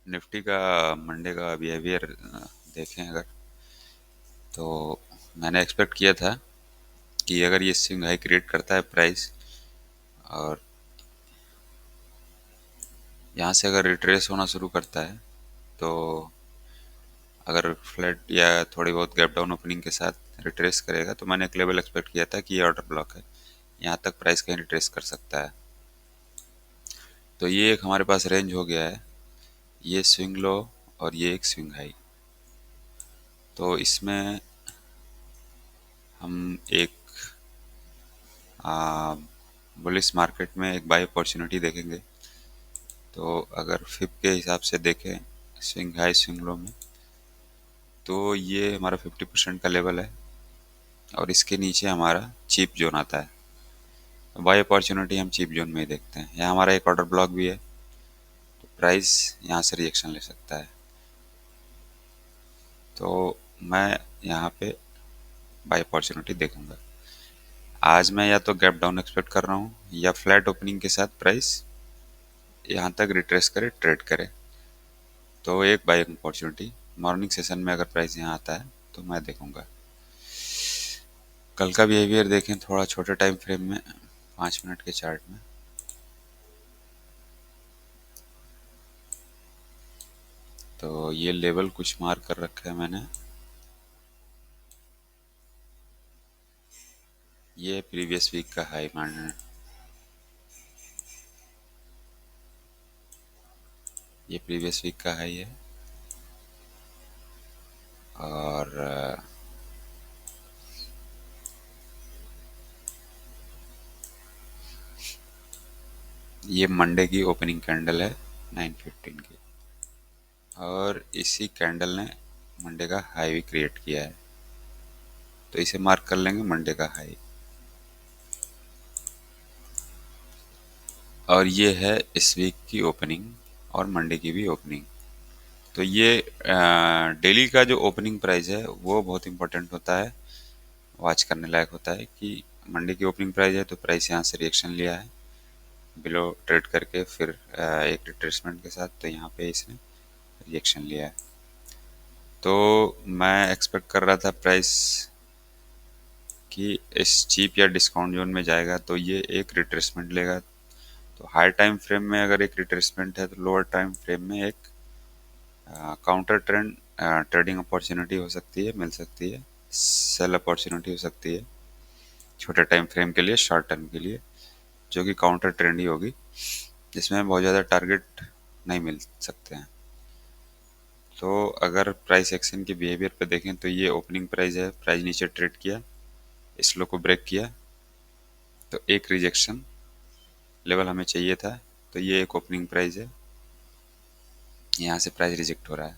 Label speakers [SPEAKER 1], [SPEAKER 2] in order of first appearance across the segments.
[SPEAKER 1] Nifty का Monday का behaviour देखें अगर, तो मैंने एक्सपेक्ट किया था कि अगर ये स्विंग हाई क्रिएट करता है प्राइस और यहाँ से अगर रिट्रेस होना शुरू करता है, तो अगर फ्लैट या थोड़ी बहुत गैप डाउन ओपनिंग के साथ रिट्रेस करेगा तो मैंने एक लेवल एक्सपेक्ट किया था कि ये ऑर्डर ब्लॉक है, यहाँ तक प्राइस कहीं रिट्रेस कर सकता है। तो ये एक हमारे पास रेंज हो गया है, ये स्विंग लो और ये एक स्विंग हाई। तो इसमें हम एक बुलिश मार्केट में एक बाय अपॉर्चुनिटी देखेंगे। तो अगर फिप के हिसाब से देखें स्विंग हाई स्विंग लो में, तो ये हमारा 50% का लेवल है और इसके नीचे हमारा चीप जोन आता है। बाय अपॉर्चुनिटी हम चीप जोन में ही देखते हैं। यहाँ हमारा एक ऑर्डर ब्लॉक भी है, तो प्राइस यहाँ से रिएक्शन ले सकता है। तो मैं यहाँ पे बाय अपॉर्चुनिटी देखूंगा। आज मैं या तो गैप डाउन एक्सपेक्ट कर रहा हूँ या फ्लैट ओपनिंग के साथ प्राइस यहाँ तक रिट्रेस करे ट्रेड करे। तो एक बाय अपॉर्चुनिटी मॉर्निंग सेशन में अगर प्राइस यहाँ आता है तो मैं देखूंगा। कल का बिहेवियर देखें थोड़ा छोटे टाइम फ्रेम में, 5 मिनट के चार्ट में। तो ये लेवल कुछ मार्क कर रखा है मैंने। ये प्रीवियस वीक का हाई मान, ये प्रीवियस वीक का हाई है और ये मंडे की ओपनिंग कैंडल है 9:15 की, और इसी कैंडल ने मंडे का हाई भी क्रिएट किया है। तो इसे मार्क कर लेंगे मंडे का हाई। और ये है इस वीक की ओपनिंग और मंडे की भी ओपनिंग। तो ये डेली का जो ओपनिंग प्राइस है वो बहुत इंपॉर्टेंट होता है, वॉच करने लायक होता है कि मंडे की ओपनिंग प्राइस है तो प्राइस यहाँ से रिएक्शन लिया है बिलो ट्रेड करके, फिर एक रिट्रेसमेंट के साथ, तो यहाँ पे इसने रिएक्शन लिया है। तो मैं एक्सपेक्ट कर रहा था प्राइस कि इस चीप या डिस्काउंट जोन में जाएगा तो ये एक रिट्रेसमेंट लेगा। तो हाई टाइम फ्रेम में अगर एक रिट्रेसमेंट है तो लोअर टाइम फ्रेम में एक काउंटर ट्रेंड ट्रेडिंग अपॉर्चुनिटी हो सकती है, मिल सकती है, सेल अपॉर्चुनिटी हो सकती है छोटे टाइम फ्रेम के लिए, शॉर्ट टर्म के लिए, जो कि काउंटर ट्रेंड ही होगी, जिसमें बहुत ज़्यादा टारगेट नहीं मिल सकते हैं। तो अगर प्राइस एक्शन के बिहेवियर पे देखें तो ये ओपनिंग प्राइस है, प्राइस नीचे ट्रेड किया, इस लो को ब्रेक किया, तो एक रिजेक्शन लेवल हमें चाहिए था। तो ये एक ओपनिंग प्राइस है, यहाँ से प्राइस रिजेक्ट हो रहा है,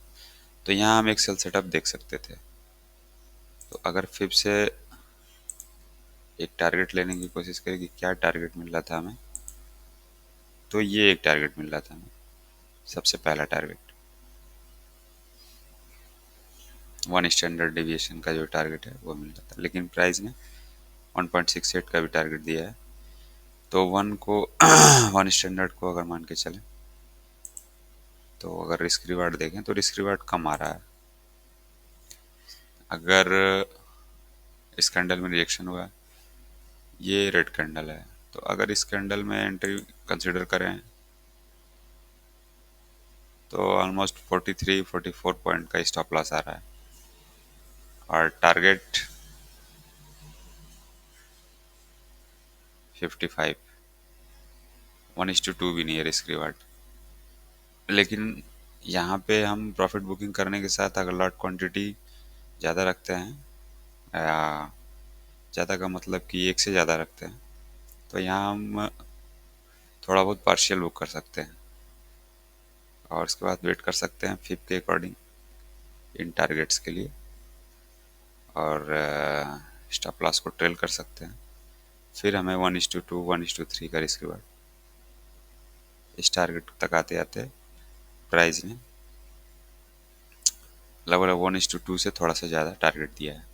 [SPEAKER 1] तो यहाँ हम एक सेल सेटअप देख सकते थे। तो अगर फिर से एक टारगेट लेने की कोशिश करें कि क्या टारगेट मिल रहा था हमें, तो ये एक टारगेट मिल रहा था हमें, सबसे पहला टारगेट 1 स्टैंडर्ड डिविएशन का जो टारगेट है वो मिल रहा था, लेकिन प्राइस ने 1.68 का भी टारगेट दिया है। तो 1 स्टैंडर्ड को अगर मान के चलें, तो अगर रिस्क रिवार्ड देखें तो रिस्क रिवार्ड कम आ रहा है। अगर इस कैंडल में रिएक्शन हुआ, ये रेड कैंडल है, तो अगर इस कैंडल में एंट्री कंसिडर करें तो ऑलमोस्ट 43-44 पॉइंट का स्टॉप लॉस आ रहा है और टारगेट 55, 1:2 भी नहीं है रिस्क रिवार्ड। लेकिन यहाँ पे हम प्रॉफिट बुकिंग करने के साथ अगर लॉट क्वांटिटी ज़्यादा रखते हैं, या ज़्यादा का मतलब कि एक से ज़्यादा रखते हैं, तो यहाँ हम थोड़ा बहुत पार्शियल बुक कर सकते हैं और उसके बाद वेट कर सकते हैं फिप के अकॉर्डिंग इन टारगेट्स के लिए, और स्टॉप लॉस को ट्रेल कर सकते हैं। फिर हमें 1:2 1:3 का रिस्क रिवार्ड, इस टारगेट तक आते आते प्राइस ने लगभग 1:2 से थोड़ा सा ज़्यादा टारगेट दिया है।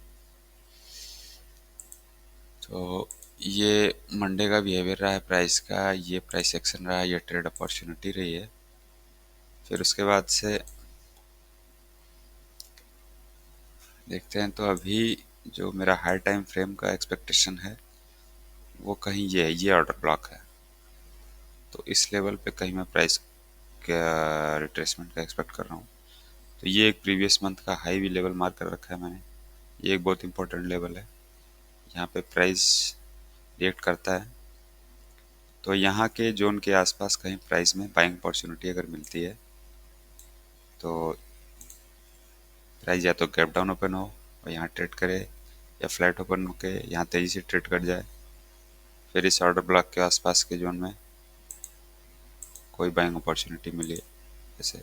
[SPEAKER 1] तो ये मंडे का बिहेवियर रहा है प्राइस का, ये प्राइस एक्शन रहा है, ये ट्रेड अपॉर्चुनिटी रही है फिर उसके बाद से देखते हैं, तो अभी जो मेरा हाई टाइम फ्रेम का एक्सपेक्टेशन है वो कहीं ये है, ये ऑर्डर ब्लॉक है। तो इस लेवल पे कहीं मैं प्राइस का रिट्रेसमेंट का एक्सपेक्ट कर रहा हूँ। तो ये एक प्रीवियस मंथ का हाई भी लेवल मार्क कर रखा है मैंने, ये एक बहुत इंपॉर्टेंट लेवल है, यहाँ पे प्राइस रिएक्ट करता है। तो यहाँ के जोन के आसपास कहीं प्राइस में बाइंग अपॉर्चुनिटी अगर मिलती है तो प्राइस या तो गैप डाउन ओपन हो और यहाँ ट्रेड करे, या फ्लैट ओपन होके यहाँ तेज़ी से ट्रेड कर जाए, फिर इस ऑर्डर ब्लॉक के आसपास के जोन में कोई बाइंग अपॉर्चुनिटी मिली जैसे,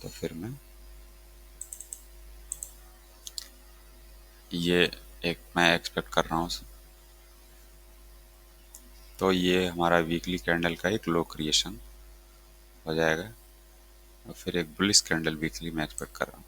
[SPEAKER 1] तो फिर ये मैं एक्सपेक्ट कर रहा हूँ। तो ये हमारा वीकली कैंडल का एक लो क्रिएशन हो जाएगा और फिर एक बुलिश कैंडल वीकली मैं एक्सपेक्ट कर रहा हूँ।